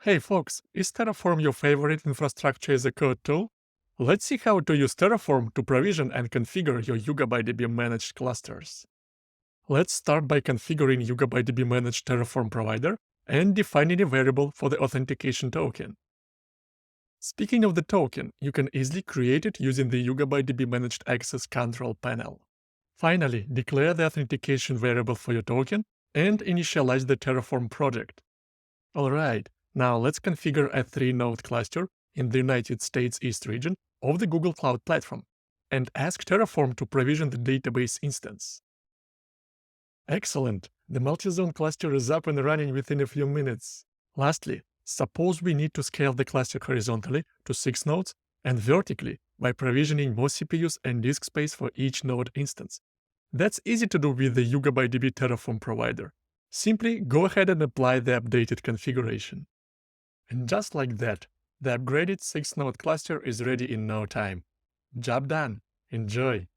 Hey folks, is Terraform your favorite infrastructure as a code tool? Let's see how to use Terraform to provision and configure your YugabyteDB Managed clusters. Let's start by configuring YugabyteDB Managed Terraform provider and defining a variable for the authentication token. Speaking of the token, you can easily create it using the YugabyteDB Managed Access control panel. Finally, declare the authentication variable for your token and initialize the Terraform project. Alright, now let's configure a 3-node cluster in the United States East region of the Google Cloud Platform and ask Terraform to provision the database instance. Excellent! The multi-zone cluster is up and running within a few minutes. Lastly, suppose we need to scale the cluster horizontally to 6 nodes and vertically by provisioning more CPUs and disk space for each node instance. That's easy to do with the YugabyteDB Terraform provider. Simply go ahead and apply the updated configuration. And just like that, the upgraded 6-node cluster is ready in no time. Job done. Enjoy!